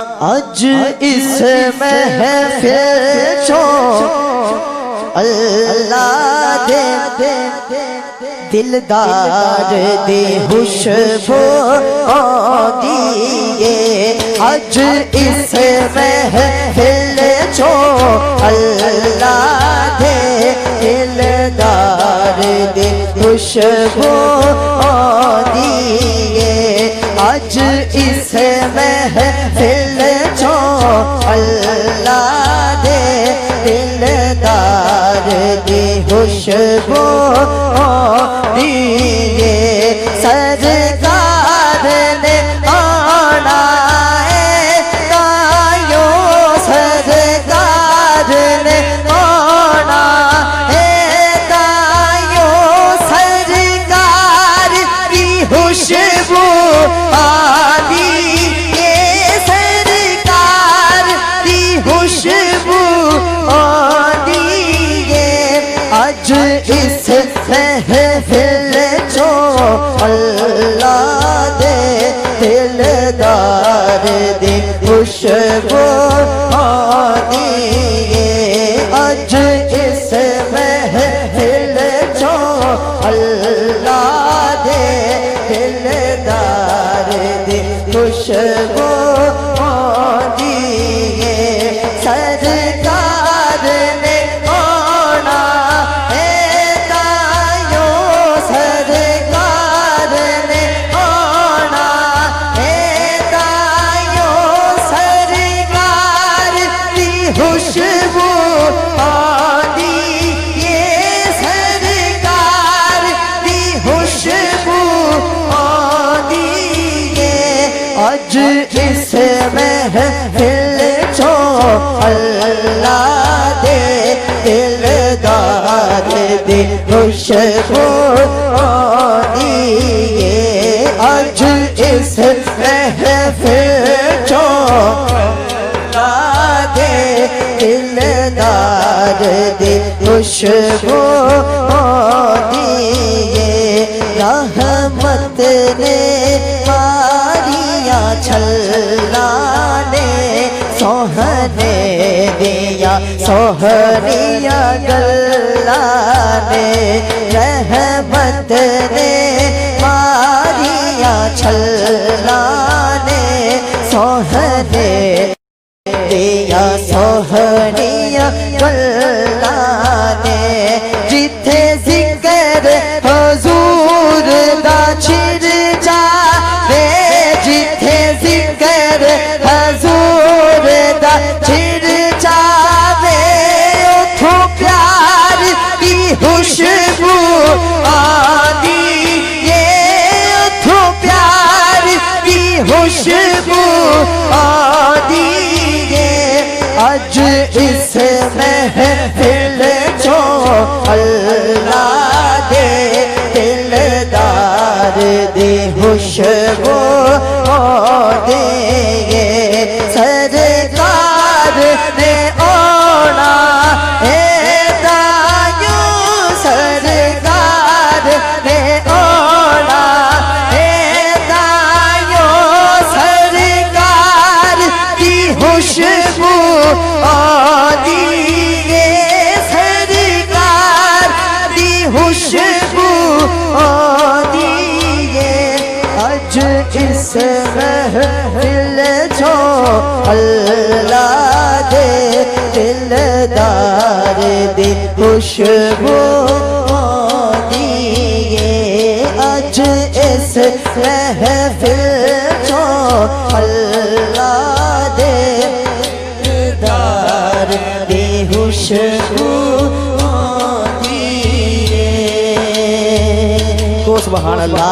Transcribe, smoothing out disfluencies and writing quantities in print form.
आज इस महफिल चो अल्लाह दे दिलदार दे खुशबू दिए। आज इस महफिल चो अल्लाह दे दिलदार दे खुशबू दिए। आज इस महफिल चो अल्लाह दे दिलदार दे खुशबू दिए। सरकार ने आना है तायो, सरकार ने आना है तायो, सरकार की खुशबू आदि ये सरकार की खुशबू आदि ये। आज इस महफिल चो अल्लाह दे दिलदार दे खुशबू दिए। आज इस महफिल चो अल्लाह दे दिलदार दे खुशबू दिए। सरकार ने आना है तायो, सरकार ने आना है तायो, सरकार की खुशबू आदि ये सरकार की खुशबू आदि ये। आज इस महफिल चो अल्लाह दे दिलदार दे खुशबू दिए। आज इस महफिल चो अल्लाह दे दिलदार दे खुशबू दिए। रहमत ने मारिया छल्लाने सोहने दिया सोहरिया गल्लाने। रहमत ने मारिया छल्लाने सोहने दिया सोहरिया गल्लाने। जिथे जिक्र हुजूर दा छिर जावे, जिथे जिक्र हुजूर दा छिर जावे, उठो प्यार की खुशबू आदि ये, उठो प्यार की खुशबू आदि ये। आज इस महफिल चो अल्लाह दे दिलदार दे खुशबू दिए। सरकार ने आना है तायो, सरकार ने आना है तायो, सरकार की खुशबू आदि ये सरकार की खुशबू आदि ये। आज इस महफिल चो अल्लाह दे दिलदार दे खुशबू दिए। आज इस महफिल चो अल्लाह दे दिलदार दे खुशबू दिए। सुभान अल्लाह।